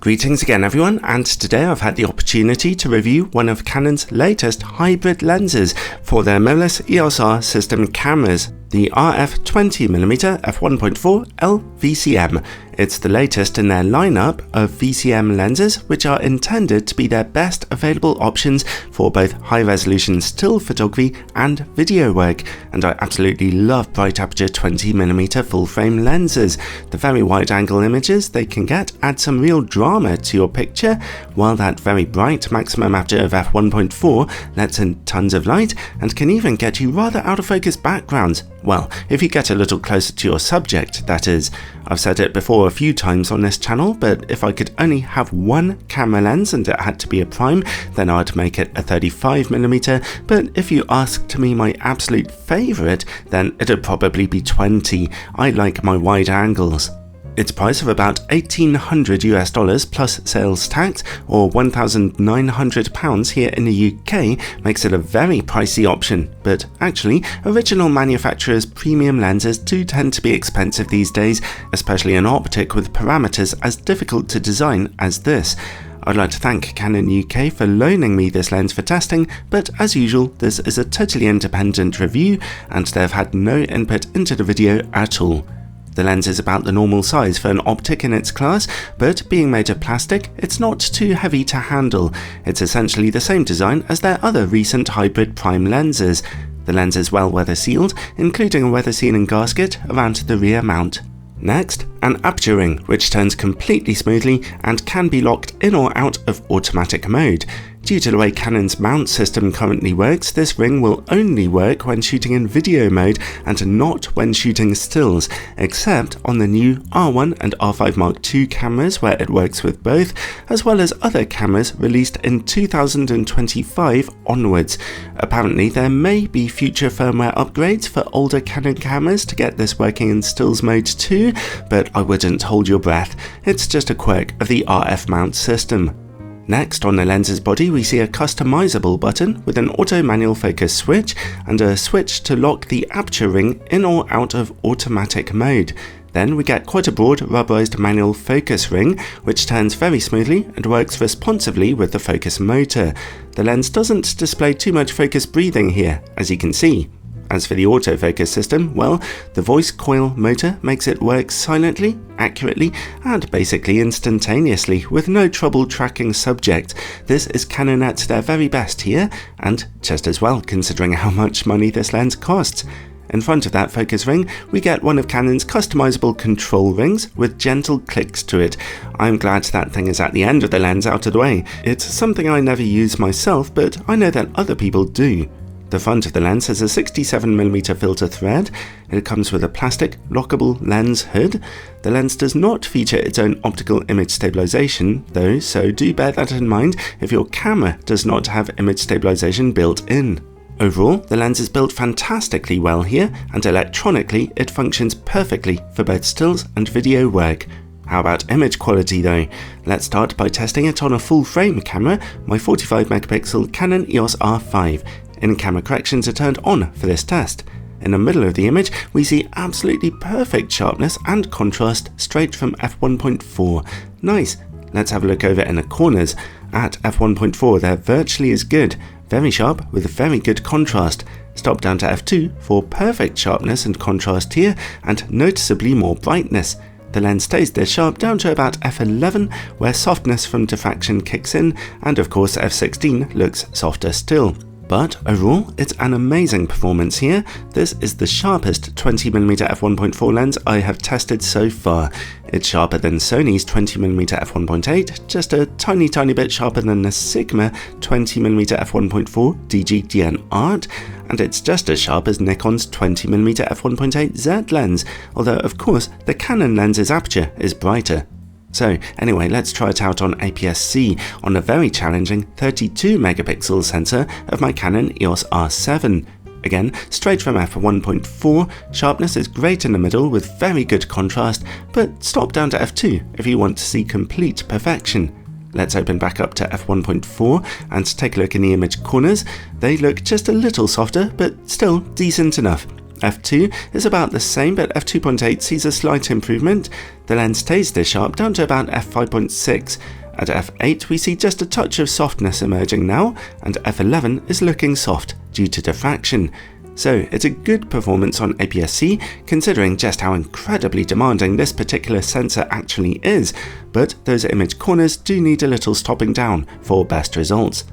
Greetings again everyone, and today I've had the opportunity to review one of Canon's latest hybrid lenses for their mirrorless EOS R system cameras, the RF 20mm f1.4 L VCM. It's the latest in their lineup of VCM lenses, which are intended to be their best available options for both high-resolution still photography and video work, and I absolutely love bright aperture 20mm full-frame lenses. The very wide-angle images they can get add some real drama to your picture, while that very bright maximum aperture of f1.4 lets in tons of light and can even get you rather out-of-focus backgrounds. Well, if you get a little closer to your subject, that is. I've said it before a few times on this channel, but if I could only have one camera lens and it had to be a prime, then I'd make it a 35mm, but if you asked me my absolute favourite, then it'd probably be 20. I like my wide angles. Its price of about $1,800 plus sales tax, or £1,900 here in the UK, makes it a very pricey option. But actually, original manufacturers' premium lenses do tend to be expensive these days, especially an optic with parameters as difficult to design as this. I'd like to thank Canon UK for loaning me this lens for testing, but as usual, this is a totally independent review, and they've had no input into the video at all. The lens is about the normal size for an optic in its class, but being made of plastic, it's not too heavy to handle. It's essentially the same design as their other recent hybrid prime lenses. The lens is well weather sealed, including a weather sealing gasket around the rear mount. Next, an aperture ring, which turns completely smoothly and can be locked in or out of automatic mode. Due to the way Canon's mount system currently works, this ring will only work when shooting in video mode and not when shooting stills, except on the new R1 and R5 Mark II cameras where it works with both, as well as other cameras released in 2025 onwards. Apparently there may be future firmware upgrades for older Canon cameras to get this working in stills mode too, but I wouldn't hold your breath. It's just a quirk of the RF mount system. Next, on the lens's body, we see a customizable button with an auto manual focus switch and a switch to lock the aperture ring in or out of automatic mode. Then we get quite a broad rubberized manual focus ring, which turns very smoothly and works responsively with the focus motor. The lens doesn't display too much focus breathing here, as you can see. As for the autofocus system, well, the voice coil motor makes it work silently, accurately, and basically instantaneously with no trouble tracking subject. This is Canon at their very best here, and just as well considering how much money this lens costs. In front of that focus ring, we get one of Canon's customizable control rings with gentle clicks to it. I'm glad that thing is at the end of the lens out of the way. It's something I never use myself, but I know that other people do. The front of the lens has a 67mm filter thread. It comes with a plastic lockable lens hood. The lens does not feature its own optical image stabilization though, so do bear that in mind if your camera does not have image stabilization built in. Overall, the lens is built fantastically well here, and electronically it functions perfectly for both stills and video work. How about image quality though? Let's start by testing it on a full frame camera, my 45MP Canon EOS R5. In-camera corrections are turned on for this test. In the middle of the image, we see absolutely perfect sharpness and contrast straight from f1.4. Nice! Let's have a look over in the corners. At f1.4 they're virtually as good, very sharp with very good contrast. Stop down to f2 for perfect sharpness and contrast here, and noticeably more brightness. The lens stays this sharp down to about f11, where softness from diffraction kicks in, and of course f16 looks softer still. But overall, it's an amazing performance here. This is the sharpest 20mm f1.4 lens I have tested so far. It's sharper than Sony's 20mm f1.8, just a tiny bit sharper than the Sigma 20mm f1.4 DG-DN Art, and it's just as sharp as Nikon's 20mm f1.8 Z lens, although of course the Canon lens's aperture is brighter. So anyway, let's try it out on APS-C on the very challenging 32MP sensor of my Canon EOS R7. Again, straight from f1.4, sharpness is great in the middle with very good contrast, but stop down to f2 if you want to see complete perfection. Let's open back up to f1.4 and take a look in the image corners. They look just a little softer, but still decent enough. f2 is about the same, but f2.8 sees a slight improvement. The lens stays this sharp down to about f5.6. At f8 we see just a touch of softness emerging now, and f11 is looking soft due to diffraction. So it's a good performance on APS-C considering just how incredibly demanding this particular sensor actually is, but those image corners do need a little stopping down for best results.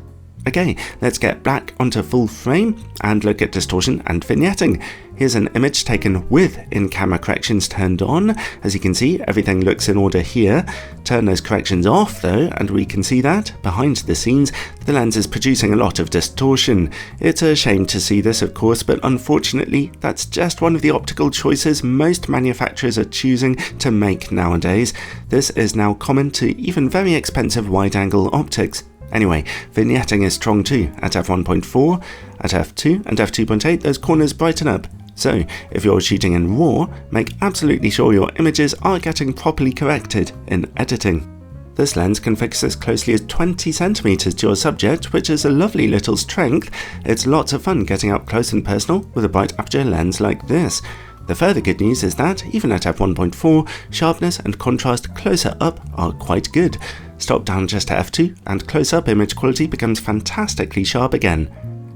Okay, let's get back onto full frame and look at distortion and vignetting. Here's an image taken with in-camera corrections turned on. As you can see, everything looks in order here. Turn those corrections off though, and we can see that, behind the scenes, the lens is producing a lot of distortion. It's a shame to see this, of course, but unfortunately, that's just one of the optical choices most manufacturers are choosing to make nowadays. This is now common to even very expensive wide-angle optics. Anyway, vignetting is strong too at f1.4, at f2 and f2.8 those corners brighten up. So if you're shooting in RAW, make absolutely sure your images are getting properly corrected in editing. This lens can fix as closely as 20 cm to your subject, which is a lovely little strength. It's lots of fun getting up close and personal with a bright aperture lens like this. The further good news is that, even at f1.4, sharpness and contrast closer up are quite good. Stop down just to f2 and close-up image quality becomes fantastically sharp again.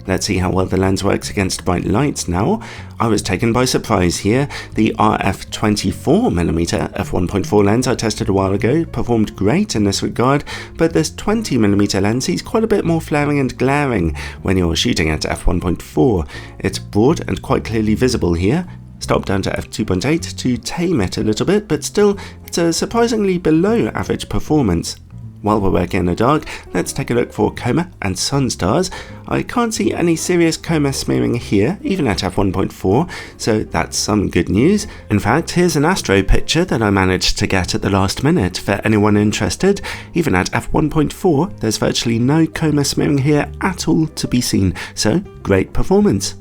Let's see how well the lens works against bright lights now. I was taken by surprise here. The RF 24mm f1.4 lens I tested a while ago performed great in this regard, but this 20mm lens sees quite a bit more flaring and glaring when you're shooting at f1.4. It's broad and quite clearly visible here. Stop down to f2.8 to tame it a little bit, but still, it's a surprisingly below average performance. While we're working in the dark, let's take a look for coma and sun stars. I can't see any serious coma smearing here, even at f1.4, so that's some good news. In fact, here's an astro picture that I managed to get at the last minute for anyone interested. Even at f1.4, there's virtually no coma smearing here at all to be seen, so great performance.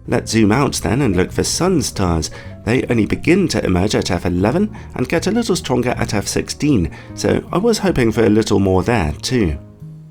Let's zoom out then and look for sun stars. They only begin to emerge at f11 and get a little stronger at f16, so I was hoping for a little more there too.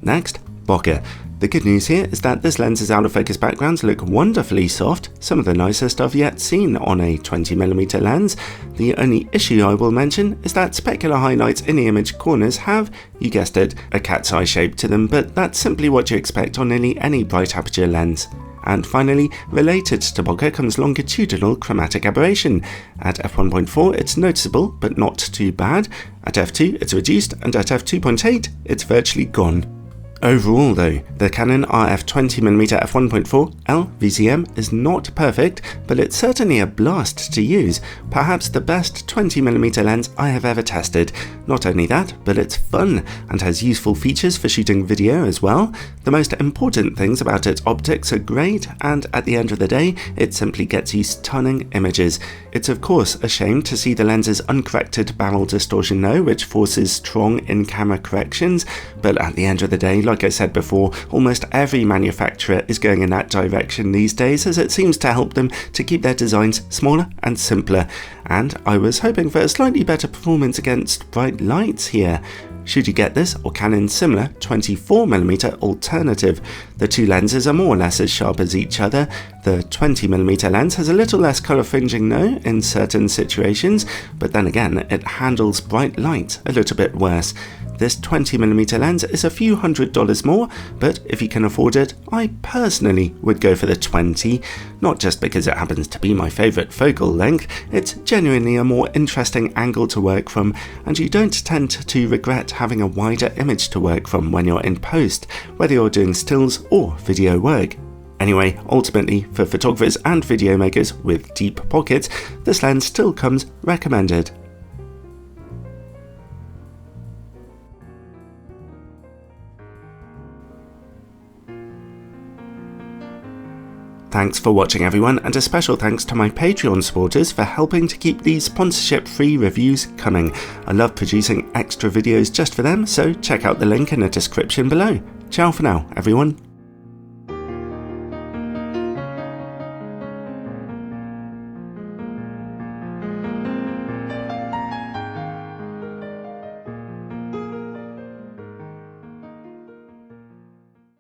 Next, bokeh. The good news here is that this lens's out of focus backgrounds look wonderfully soft, some of the nicest I've yet seen on a 20mm lens. The only issue I will mention is that specular highlights in the image corners have, you guessed it, a cat's eye shape to them, but that's simply what you expect on nearly any bright aperture lens. And finally, related to bokeh comes longitudinal chromatic aberration. At f1.4 it's noticeable, but not too bad. At f2 it's reduced, and at f2.8 it's virtually gone. Overall though, the Canon RF 20mm f1.4 L VCM is not perfect, but it's certainly a blast to use, perhaps the best 20mm lens I have ever tested. Not only that, but it's fun and has useful features for shooting video as well. The most important things about its optics are great, and at the end of the day, it simply gets you stunning images. It's of course a shame to see the lens's uncorrected barrel distortion though, which forces strong in-camera corrections, but at the end of the day, like I said before, almost every manufacturer is going in that direction these days, as it seems to help them to keep their designs smaller and simpler, and I was hoping for a slightly better performance against bright lights here. Should you get this or Canon's similar 24mm alternative? The two lenses are more or less as sharp as each other. The 20mm lens has a little less colour fringing though in certain situations, but then again it handles bright light a little bit worse. This 20mm lens is a few $100s more, but if you can afford it, I personally would go for the 20, not just because it happens to be my favourite focal length, it's genuinely a more interesting angle to work from, and you don't tend to regret having a wider image to work from when you're in post, whether you're doing stills or video work. Anyway, ultimately, for photographers and video makers with deep pockets, this lens still comes recommended. Thanks for watching everyone, and a special thanks to my Patreon supporters for helping to keep these sponsorship-free reviews coming. I love producing extra videos just for them, so check out the link in the description below. Ciao for now, everyone.